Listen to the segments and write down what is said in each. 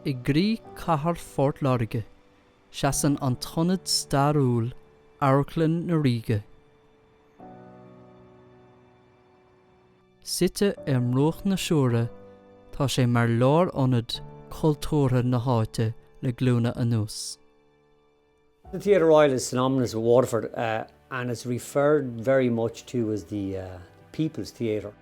I grí cahar Fort Lorige, seasan an tonad starúil Amharclann na Ríge. Site mroch na siúra, tá sé mar leor ionad cultúra na háite le glúna anús. The Theatre Royal is synonymous with Waterford and it's referred very much to as the People's Theatre.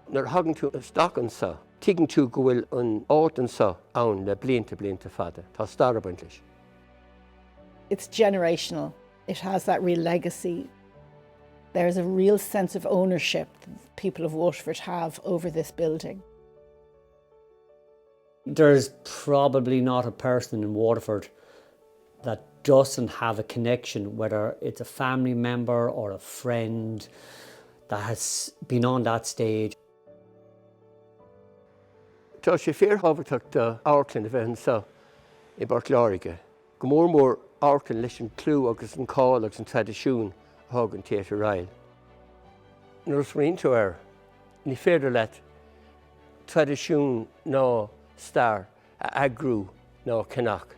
Nar hagann tú stachan sa, tuigeann tú go bhfuil an áireann sa ann le blianta fada, tá star baint leis. It's generational. It has that real legacy. There's a real sense of ownership that the people of Waterford have over this building. There's probably not a person in Waterford that doesn't have a connection, whether it's a family member or a friend that has been on that stage. Tá sé fearthábhachtach de Amharclann a bheith sa I Bort Láirge. Go mór Amharclann leis an clú agus an cáil agus an tradiisiún a thug an Theatre Royal. Nuair is rion tú ní féidir leat tradiisiún ná star a agrú ná cenach.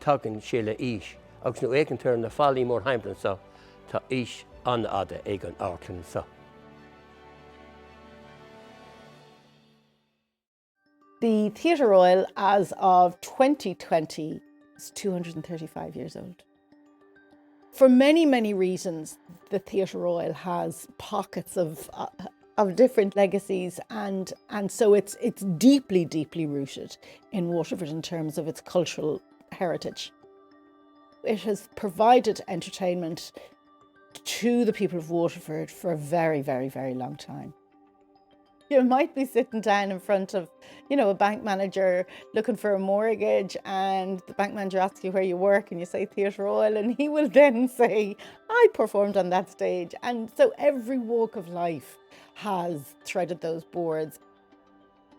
Tugann sé le ís, agus nó éigeann tar na fálaí mór haimplan sa, tá ís an ada ag an Amharclann sa. The Theatre Royal, as of 2020, is 235 years old. For many, many reasons, the Theatre Royal has pockets of different legacies, and so it's deeply, deeply rooted in Waterford in terms of its cultural heritage. It has provided entertainment to the people of Waterford for a very, very, very long time. You might be sitting down in front of, a bank manager looking for a mortgage, and the bank manager asks you where you work and you say Theatre Royal, and he will then say, I performed on that stage. And so every walk of life has threaded those boards.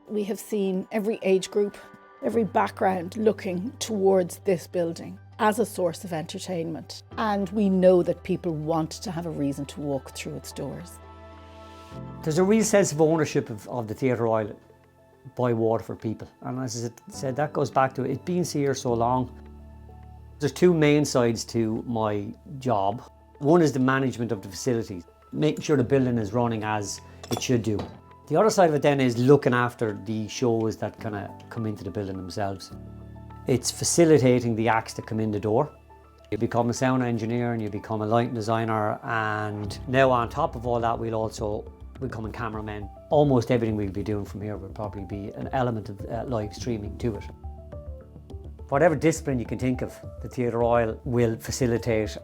We have seen every age group, every background looking towards this building as a source of entertainment. And we know that people want to have a reason to walk through its doors. There's a real sense of ownership of the Theatre Royal by Waterford people. And as I said, that goes back to it being here so long. There's two main sides to my job. One is the management of the facilities, making sure the building is running as it should do. The other side of it then is looking after the shows that kind of come into the building themselves. It's facilitating the acts that come in the door. You become a sound engineer and you become a lighting designer, and now on top of all that we'll also become a cameraman. Almost everything we'll be doing from here will probably be an element of live streaming to it. Whatever discipline you can think of, the Theatre Royal will facilitate.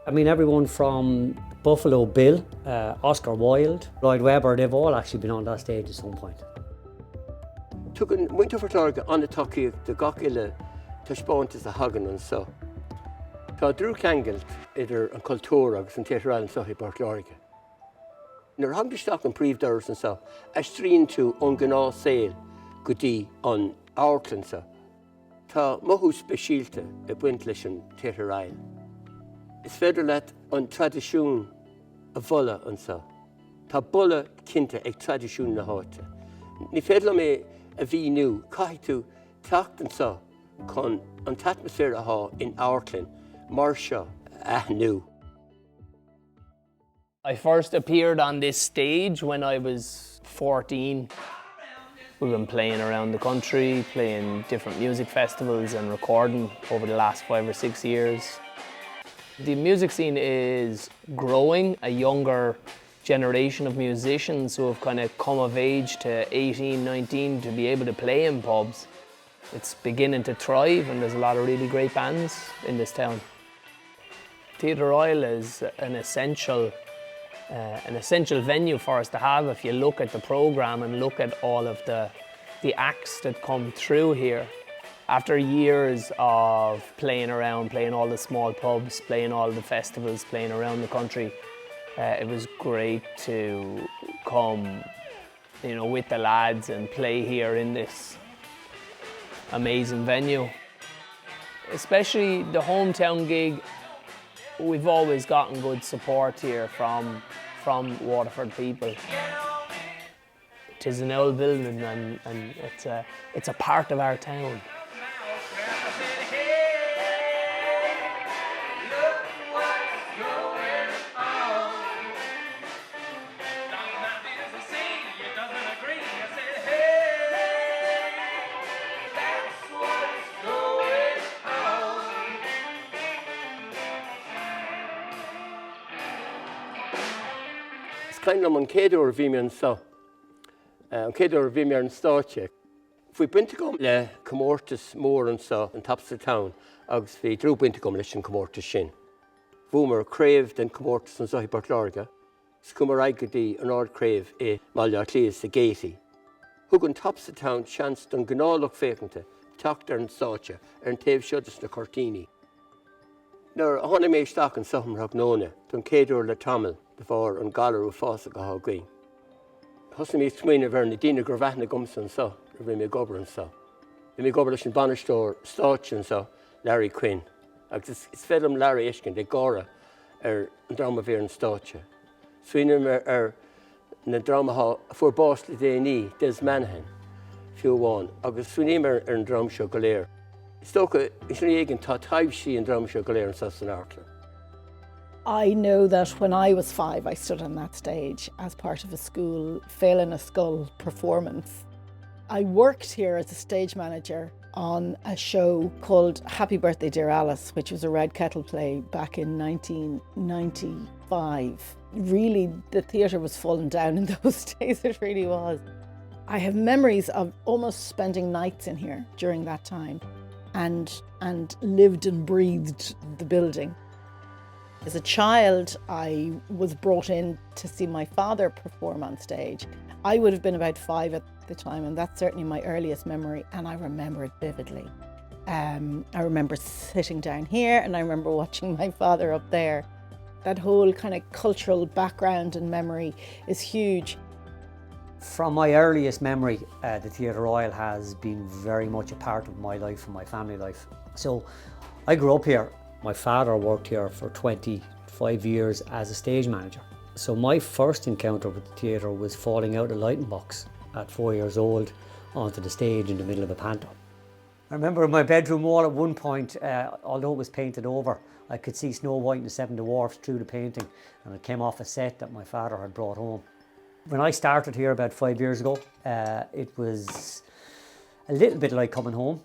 I mean, everyone from Buffalo Bill, Oscar Wilde, Lloyd Webber, they've all actually been on that stage at some point. Tugann muintir Fortarga an takeíoch de gach ile tá spáintas a hagan an sa. Tá drú ceangailt idir an cultúr agus an Theatre Royal an sa I Bort Láirge. Nar hagdisteach an príomhdoras an sa, tríonn tú an gná saoil go dtí an Amharclann sa. Tá mothú speisialte I buint leis an Theatre Royal. Is féidir leat an tradiisiún a bhulla an sa. Tá bulla cinnte ag tradiisiún na háite. Ní féidir mé a bhí nua, caithfidh tú teacht an sa chun an atmosfér a há in Amharclann mar seo a nua. I first appeared on this stage when I was 14. We've been playing around the country, playing different music festivals and recording over the last 5 or 6 years. The music scene is growing. A younger generation of musicians who have kind of come of age to 18, 19 to be able to play in pubs. It's beginning to thrive, and there's a lot of really great bands in this town. Theatre Royal is an essential venue for us to have. If you look at the programme and look at all of the acts that come through here, after years of playing around, playing all the small pubs, playing all the festivals, playing around the country, it was great to come, with the lads and play here in this amazing venue. Especially the hometown gig, we've always gotten good support here from Waterford people. 'tis an old building and it's a part of our town. Kind of an céadú bhí mé an sa. An céadú bhí mé an státe. Bhí buinte gom le comórtas mór an sa an taps town agus bhí drú buinte gom leis an comórtas sin. Bhúmar craobh den comórtas an sa Bort Láirge. Scumar aigedaí an ard craobh 𝐲𝐴 sa géití. Thug an taps town seans don gnálach fécanta teacht an státe an taobh siodas na Cortíní. Nuair a tháinig mé isteach an Saham nóna don céadú le tamil before an galarú fása go hágaí. Thosna mí smaoine bhar na daoine gur bheithna gomsa an sa, ar bhí mé gobar an sa. Bhí mé gobar leis an banistóir stáit an sa, Mary Quinn. Agus is fedum Larry iscin de gára ar an drama bhíar an stáite. Smaoine mé ar na drama fuair bás le déanaí 𝐓𝐴𝐨𝐷 fiú bháin, agus smaoine mé ar an drama seo go léir. Is tócha is ní éigean tá taobh sí an drama seo go léir an sa san Amharclann. I know that when I was 5, I stood on that stage as part of a school Féile na Scoil performance. I worked here as a stage manager on a show called Happy Birthday Dear Alice, which was a Red Kettle play back in 1995. Really, the theatre was falling down in those days, it really was. I have memories of almost spending nights in here during that time and lived and breathed the building. As a child, I was brought in to see my father perform on stage. I would have been about 5 at the time, and that's certainly my earliest memory, and I remember it vividly. I remember sitting down here, and I remember watching my father up there. That whole kind of cultural background and memory is huge. From my earliest memory, the Theatre Royal has been very much a part of my life and my family life. So I grew up here. My father worked here for 25 years as a stage manager. So my first encounter with the theatre was falling out of a lighting box at 4 years old onto the stage in the middle of a panto. I remember in my bedroom wall at one point, although it was painted over, I could see Snow White and the Seven Dwarfs through the painting, and it came off a set that my father had brought home. When I started here about 5 years ago, it was a little bit like coming home.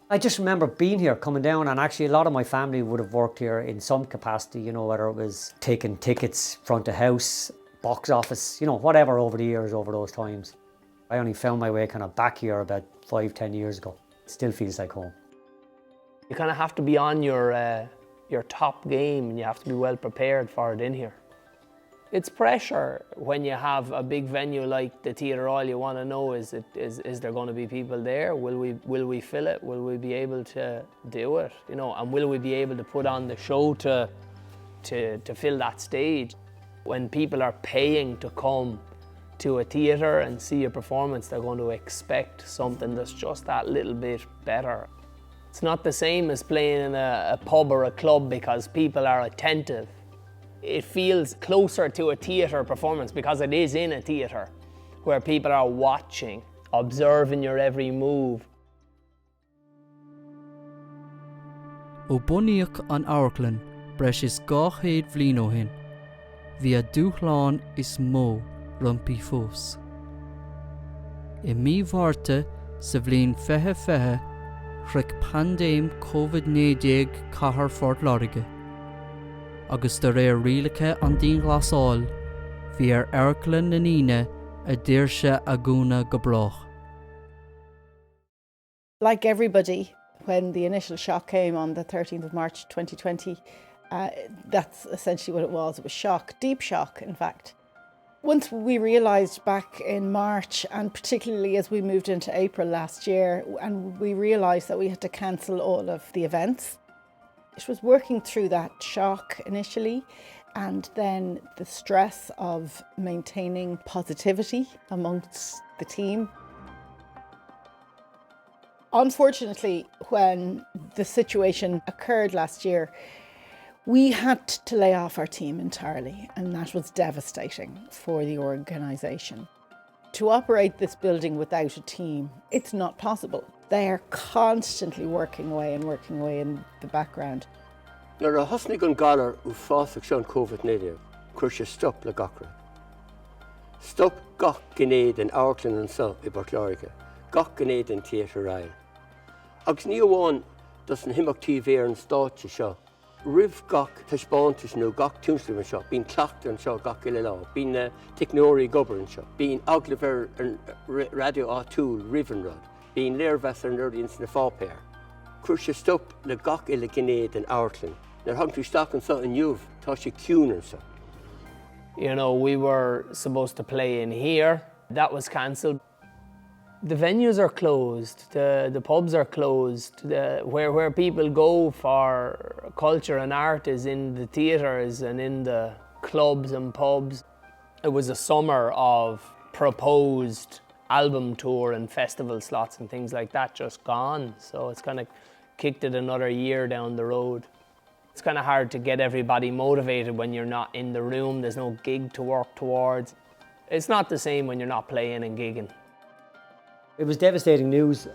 I just remember being here, coming down, and actually a lot of my family would have worked here in some capacity, you know, whether it was taking tickets, front of house, box office, you know, whatever over the years, over those times. I only found my way kind of back here about 5-10 years ago. It still feels like home. You kind of have to be on your top game, and you have to be well prepared for it in here. It's pressure when you have a big venue like the Theatre Royal. You want to know, is there going to be people there? Will we fill it? Will we be able to do it? You know, and will we be able to put on the show to fill that stage? When people are paying to come to a theatre and see a performance, they're going to expect something that's just that little bit better. It's not the same as playing in a pub or a club because people are attentive. It feels closer to a theatre performance because it is in a theatre where people are watching, observing your every move. Ó bunaíodh an Amharclann breis is 200 bhliain ó shin. Bhí a Deaglán is mó rumpí fós. I míbharta sa bhliain feithe chric pandéim COVID-19 cathair Fort Láirge. Agus de réir rialacha an dín ghlasáil, bhí ar Amharclann na Níne a dtíirse a gúna go brach. Like everybody, when the initial shock came on the 13th of March 2020, that's essentially what it was. It was shock, deep shock, in fact. Once we realised back in March, and particularly as we moved into April last year, and we realised that we had to cancel all of the events, it was working through that shock initially, and then the stress of maintaining positivity amongst the team. Unfortunately, when the situation occurred last year, we had to lay off our team entirely, and that was devastating for the organisation. To operate this building without a team, it's not possible. They are constantly working away in the background. Nuair a thosnaigh an galar 𝐓𝐡𝐞𝐞𝐫𝐞 chuir sé stop le gacra. Stop gach gnéad an Amharclann an so I Barclárige, gach gnéad an Theatr Royal. Agus ní amháin dus an 𝐓𝐡𝐞𝐫𝐞 an stáitse seo. Rih gach taispeántais nó gach túnslim an seo, bín clacht an seo gach ile lá, bín technóirí gobar an seo, bín aglaver an radio áitiúil rih an rud, bín léirmheas an nordíonn na fápéir. Chuir sé stop le gach ile gnéad an Amharclann. Nuair thug tú isteach an so inniuh, tá sé ciúin an so. You know, we were supposed to play in here. That was cancelled. The venues are closed, the pubs are closed, where people go for culture and art is in the theatres and in the clubs and pubs. It was a summer of proposed album tour and festival slots and things like that just gone. So it's kind of kicked it another year down the road. It's kind of hard to get everybody motivated when you're not in the room. There's no gig to work towards. It's not the same when you're not playing and gigging. It was devastating news.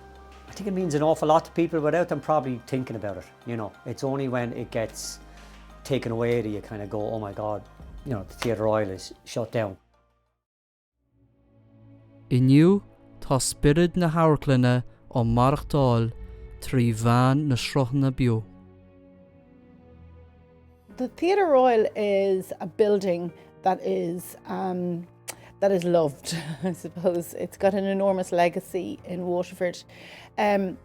I think it means an awful lot to people without them probably thinking about it, you know. It's only when it gets taken away that you kind of go, oh my God, you know, the Theatr Royal is shut down. Inniu tá spirid na Amharclanne ó Marachtáil trí bhean na sruthanna bio. The Theatr Royal is a building that is loved, I suppose. It's got an enormous legacy in Waterford. And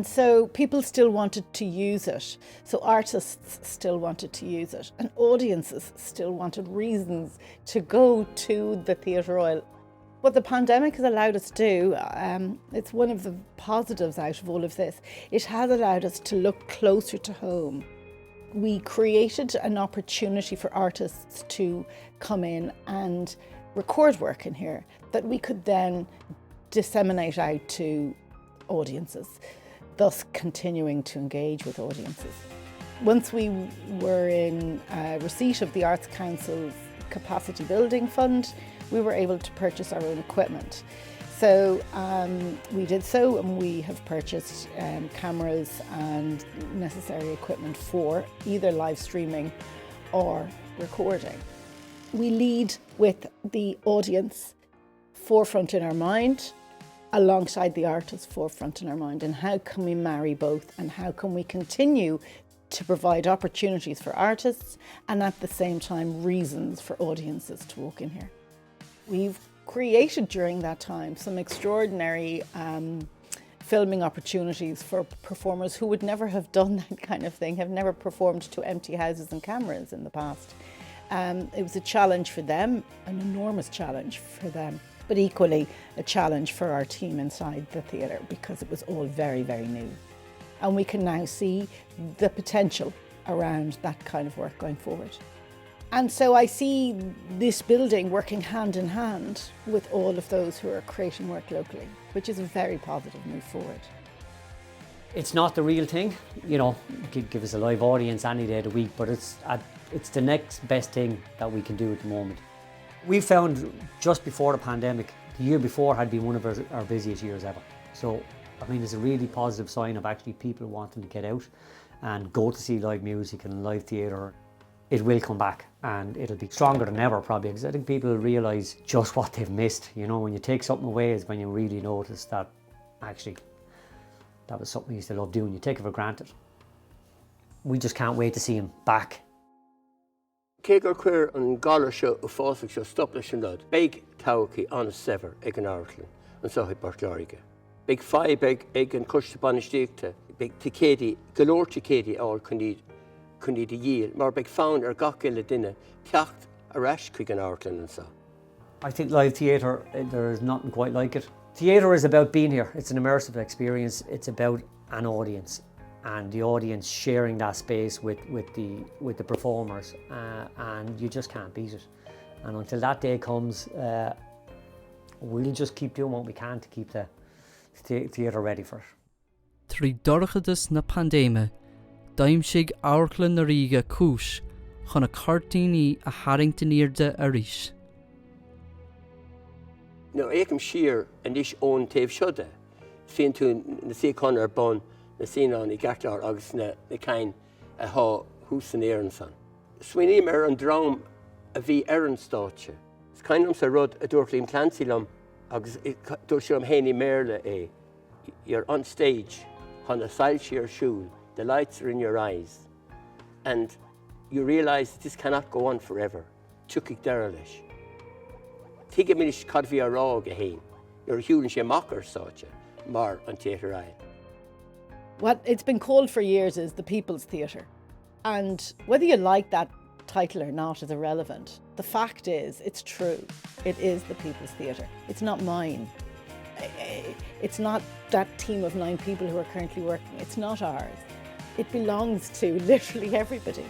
so people still wanted to use it. So artists still wanted to use it. And audiences still wanted reasons to go to the Theatr Royal. What the pandemic has allowed us to do, it's one of the positives out of all of this. It has allowed us to look closer to home. We created an opportunity for artists to come in and record work in here that we could then disseminate out to audiences, thus continuing to engage with audiences. Once we were in receipt of the Arts Council's capacity building fund, we were able to purchase our own equipment. So we did so, and we have purchased cameras and necessary equipment for either live streaming or recording. We lead with the audience forefront in our mind, alongside the artist forefront in our mind, and how can we marry both, and how can we continue to provide opportunities for artists and at the same time reasons for audiences to walk in here. We've created during that time some extraordinary filming opportunities for performers who would never have done that kind of thing, have never performed to empty houses and cameras in the past. It was a challenge for them, an enormous challenge for them, but equally a challenge for our team inside the theatre because it was all very, very new. And we can now see the potential around that kind of work going forward. And so I see this building working hand in hand with all of those who are creating work locally, which is a very positive move forward. It's not the real thing, you know, you could give us a live audience any day of the week, but it's the next best thing that we can do at the moment. We found just before the pandemic, the year before had been one of our busiest years ever. So, I mean, it's a really positive sign of actually people wanting to get out and go to see live music and live theatre. It will come back and it'll be stronger than ever probably, because I think people realise just what they've missed. You know, when you take something away is when you really notice that actually that was something we used to love doing. You take it for granted. We just can't wait to see him back. Cégur cuir an galar seo 𝐓𝐡𝐞𝐞 stop leis an rud. Beidh tabhairtí an sever ag an Amharclann an so I Barclárige. Beidh five ag an coiste banistíochta. Beidh ticéadí, golóir ticéadí áil chun de díal, mar beidh found ar gach ile duine teacht 𝐴 chuig an Amharclann an so. I think live theatre, there is nothing quite like it. Theatre is about being here. It's an immersive experience. It's about an audience and the audience sharing that space with the performers, and you just can't beat it. And until that day comes, we'll just keep doing what we can to keep the theatre ready for it. Trí dorchadas na pandéime, daimsigh Amharclann na Ríoga cúis chun a cartaíní a Harington Airde a rís. No, éicim siar an is ón taobh siúda. Fion tú na sí conar bon na síán I gceartláir agus na cain a hús san éan san. Swinim an drám a bhí an státe. Cainm sa rud a dúirlíim clansaílam agus dúir siar am héanaí méle é. You're on stage, on a sailsí shul, the lights are in your eyes, and you realise this cannot go on forever. Tuigh deire leis. Tuige minis cad bhí ará go héin. You're hiúlann sé machar sáte, mar an Theatr Royal. What it's been called for years is the People's Theatre. And whether you like that title or not is irrelevant. The fact is, it's true. It is the People's Theatre. It's not mine. It's not that team of 9 people who are currently working. It's not ours. It belongs to literally everybody.